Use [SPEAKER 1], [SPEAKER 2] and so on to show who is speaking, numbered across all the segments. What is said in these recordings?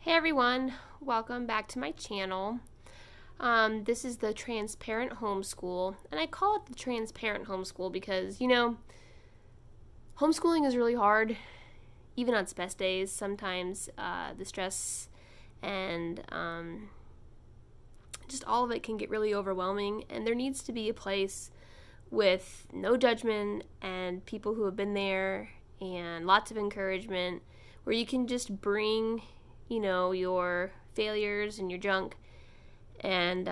[SPEAKER 1] Hey everyone, welcome back to my channel. This is the Transparent Homeschool, and I call it the Transparent Homeschool because, homeschooling is really hard, even on its best days. Sometimes the stress and just all of it can get really overwhelming, and there needs to be a place with no judgment and people who have been there and lots of encouragement where you can just bring your failures and your junk and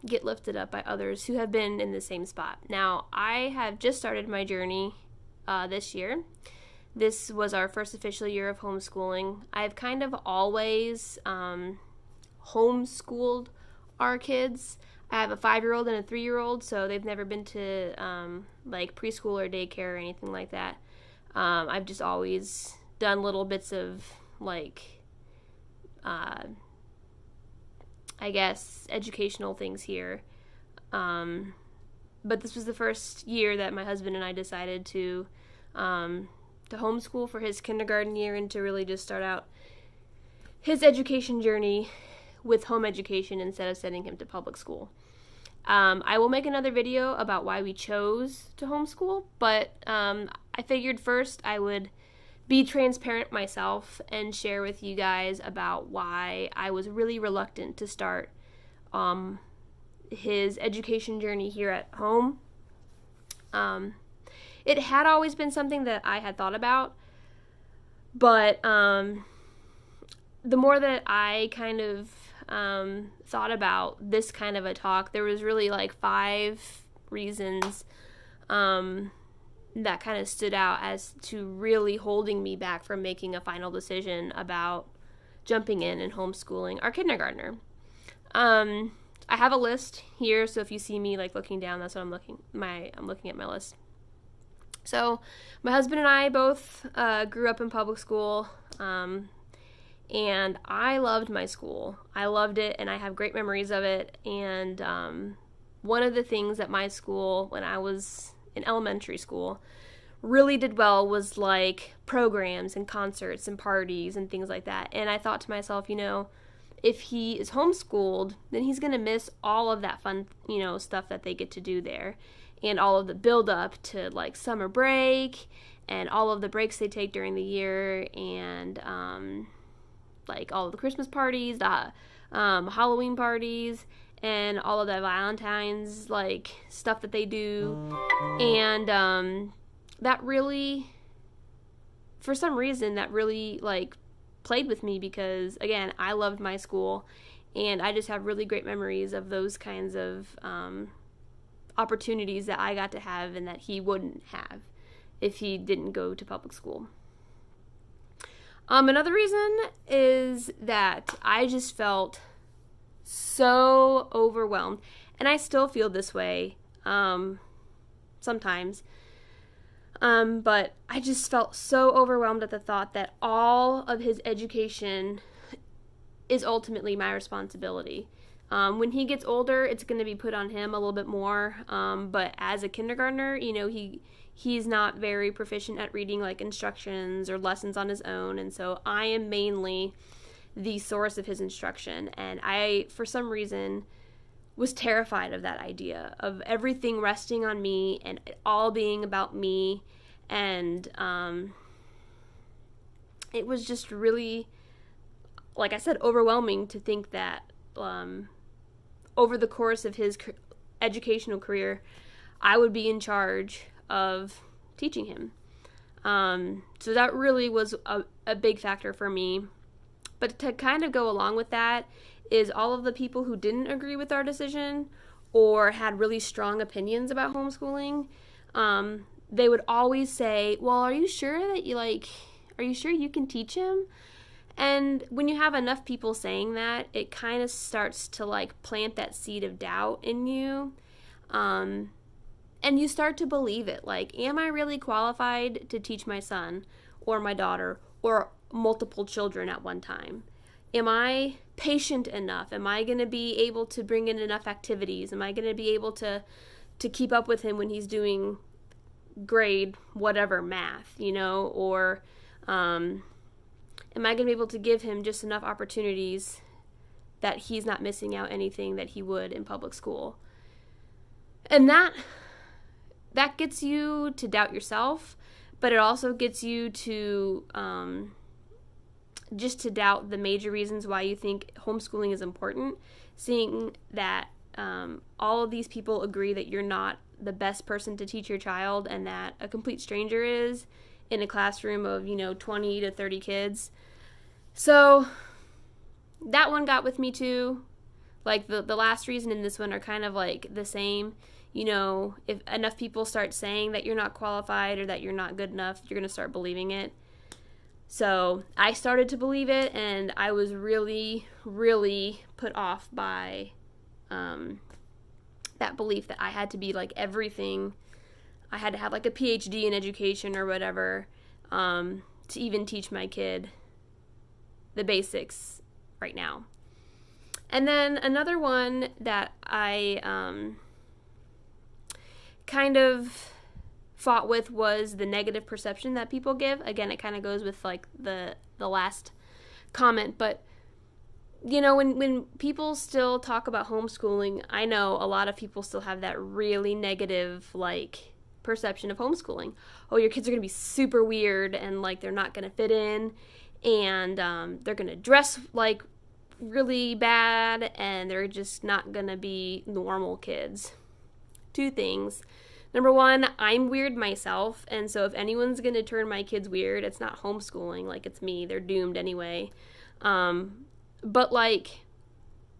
[SPEAKER 1] get lifted up by others who have been in the same spot. Now, I have just started my journey this year. This was our first official year of homeschooling. I've kind of always homeschooled our kids. I have a 5-year-old and a 3-year-old, so they've never been to preschool or daycare or anything like that. I've just always done little bits of educational things here. But this was the first year that my husband and I decided to homeschool for his kindergarten year and to really just start out his education journey with home education instead of sending him to public school. I will make another video about why we chose to homeschool, but I figured first I would be transparent myself and share with you guys about why I was really reluctant to start his education journey here at home. It had always been something that I had thought about, but the more that I kind of thought about this kind of a talk, there was really 5 reasons that kind of stood out as to really holding me back from making a final decision about jumping in and homeschooling our kindergartner. I have a list here, so if you see me looking down, that's what I'm looking at my list. So my husband and I both grew up in public school, and I loved my school. I loved it, and I have great memories of it. And one of the things at my school when I was in elementary school really did well was programs and concerts and parties and things like that. And I thought to myself, if he is homeschooled, then he's going to miss all of that fun, stuff that they get to do there, and all of the build up to summer break and all of the breaks they take during the year, and all of the Christmas parties, the Halloween parties, and all of the Valentine's stuff that they do. And that really, for some reason, that really played with me because, again, I loved my school, and I just have really great memories of those kinds of opportunities that I got to have and that he wouldn't have if he didn't go to public school. Another reason is that I just felt so overwhelmed, and I still feel this way sometimes, but I just felt so overwhelmed at the thought that all of his education is ultimately my responsibility. When he gets older, it's going to be put on him a little bit more, but as a kindergartner, he's not very proficient at reading instructions or lessons on his own, and so I am mainly the source of his instruction. And I, for some reason, was terrified of that idea of everything resting on me and it all being about me. And it was just really, like I said, overwhelming to think that over the course of his educational career, I would be in charge of teaching him. So that really was a big factor for me. But to kind of go along with that is all of the people who didn't agree with our decision or had really strong opinions about homeschooling. They would always say, well, are you sure you can teach him? And when you have enough people saying that, it kind of starts to plant that seed of doubt in you. And you start to believe it. Am I really qualified to teach my son or my daughter or multiple children at one time? Am I patient enough? Am I going to be able to bring in enough activities? Am I going to be able to keep up with him when he's doing grade whatever math, or am am I going to be able to give him just enough opportunities that he's not missing out anything that he would in public school? And that gets you to doubt yourself, but it also gets you to just to doubt the major reasons why you think homeschooling is important, seeing that all of these people agree that you're not the best person to teach your child and that a complete stranger is in a classroom of, 20 to 30 kids. So that one got with me too. Like the last reason and this one are kind of like the same. If enough people start saying that you're not qualified or that you're not good enough, you're going to start believing it. So I started to believe it, and I was really, really put off by that belief that I had to be like everything. I had to have like a PhD in education or whatever to even teach my kid the basics right now. And then another one that I kind of fought with was the negative perception that people give. Again, it kind of goes with like the last comment, but when people still talk about homeschooling, I know a lot of people still have that really negative like perception of homeschooling. Oh, your kids are going to be super weird and like they're not going to fit in, and they're going to dress like really bad, and they're just not going to be normal kids. Two things. Number one, I'm weird myself, and so if anyone's going to turn my kids weird, it's not homeschooling, like it's me. They're doomed anyway. But like,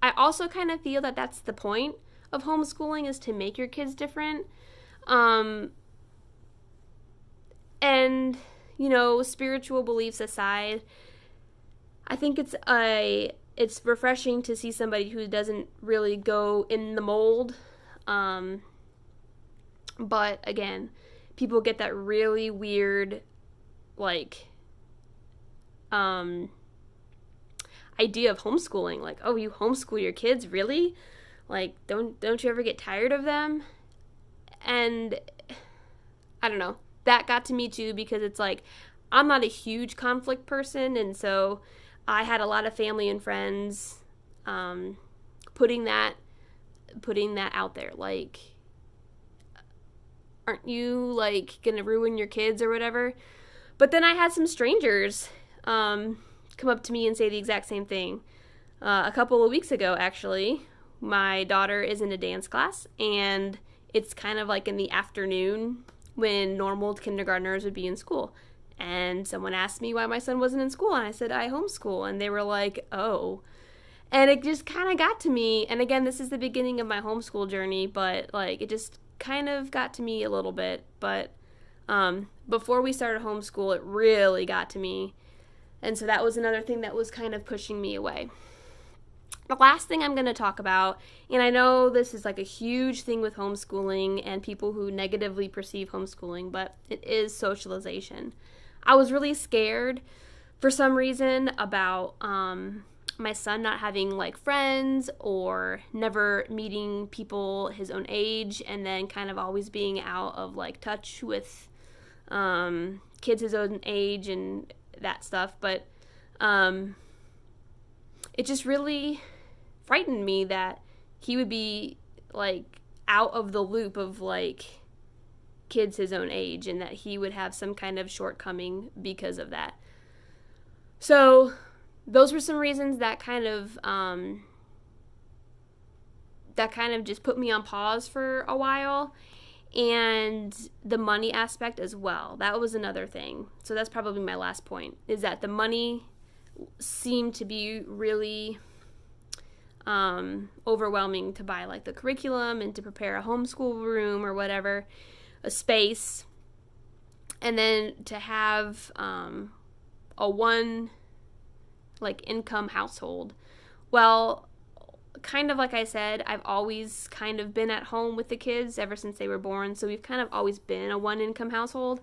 [SPEAKER 1] I also kind of feel that that's the point of homeschooling, is to make your kids different. And, spiritual beliefs aside, I think it's refreshing to see somebody who doesn't really go in the mold. But again, people get that really weird, like, idea of homeschooling. Like, oh, you homeschool your kids? Really? Like, don't you ever get tired of them? And I don't know. That got to me too, because it's like, I'm not a huge conflict person, and so I had a lot of family and friends putting that out there, like, aren't you like gonna ruin your kids or whatever? But then I had some strangers come up to me and say the exact same thing. A couple of weeks ago, actually, my daughter is in a dance class, and it's kind of like in the afternoon when normal kindergartners would be in school. And someone asked me why my son wasn't in school, and I said, I homeschool. And they were like, oh. And it just kind of got to me. And again, this is the beginning of my homeschool journey, but like it just kind of got to me a little bit. But before we started homeschool, it really got to me. And so that was another thing that was kind of pushing me away. The last thing I'm going to talk about, and I know this is like a huge thing with homeschooling and people who negatively perceive homeschooling, but it is socialization. I was really scared for some reason about my son not having like friends or never meeting people his own age, and then kind of always being out of like touch with kids his own age and that stuff. But it just really frightened me that he would be like out of the loop of like kids his own age, and that he would have some kind of shortcoming because of that. So those were some reasons that kind of just put me on pause for a while. And the money aspect as well. That was another thing. So that's probably my last point, is that the money seemed to be really overwhelming to buy like the curriculum and to prepare a homeschool room or whatever, a space, and then to have a one like income household. Well, kind of like I said, I've always kind of been at home with the kids ever since they were born, so we've kind of always been a one income household.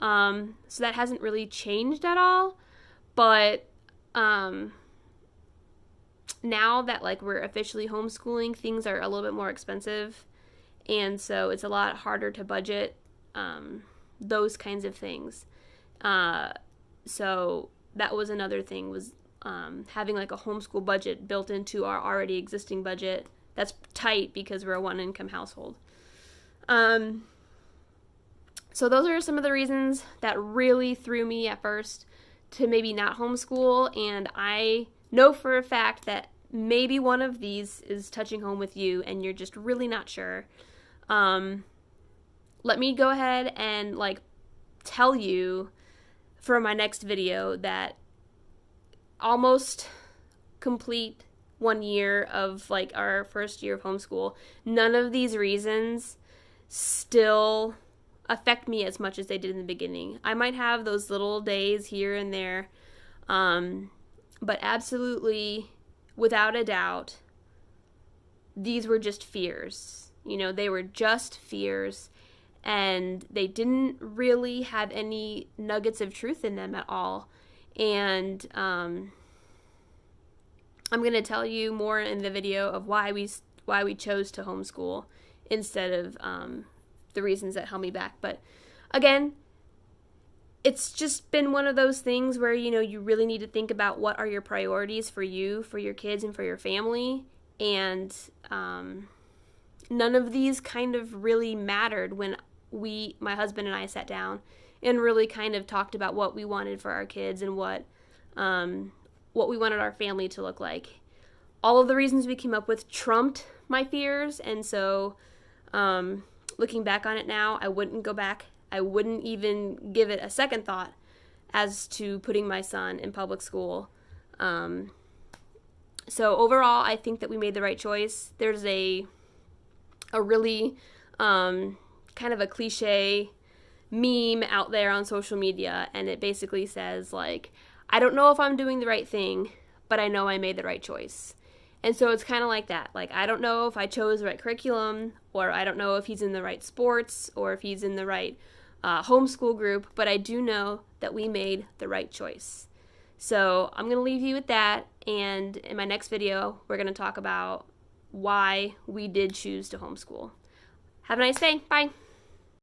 [SPEAKER 1] So that hasn't really changed at all. But now that like we're officially homeschooling, things are a little bit more expensive, and so it's a lot harder to budget those kinds of things. So that was another thing, was having like a homeschool budget built into our already existing budget. That's tight because we're a one-income household. So those are some of the reasons that really threw me at first to maybe not homeschool, and I know for a fact that maybe one of these is touching home with you and you're just really not sure. Let me go ahead and like tell you for my next video that almost complete 1 year of like our first year of homeschool, none of these reasons still affect me as much as they did in the beginning. I might have those little days here and there, but absolutely, without a doubt, these were just fears. You know, they were just fears, and they didn't really have any nuggets of truth in them at all. And I'm going to tell you more in the video of why we chose to homeschool instead of the reasons that held me back. But again, it's just been one of those things where, you know, you really need to think about what are your priorities for you, for your kids, and for your family. And none of these kind of really mattered when my husband and I sat down and really kind of talked about what we wanted for our kids and what we wanted our family to look like. All of the reasons we came up with trumped my fears, and so looking back on it now, I wouldn't go back. I wouldn't even give it a second thought as to putting my son in public school. So overall, I think that we made the right choice. There's a really kind of a cliche meme out there on social media, and it basically says, like, I don't know if I'm doing the right thing, but I know I made the right choice. And so it's kind of like that. Like, I don't know if I chose the right curriculum, or I don't know if he's in the right sports, or if he's in the right homeschool group, but I do know that we made the right choice. So I'm going to leave you with that, and in my next video, we're going to talk about why we did choose to homeschool. Have a nice day. Bye.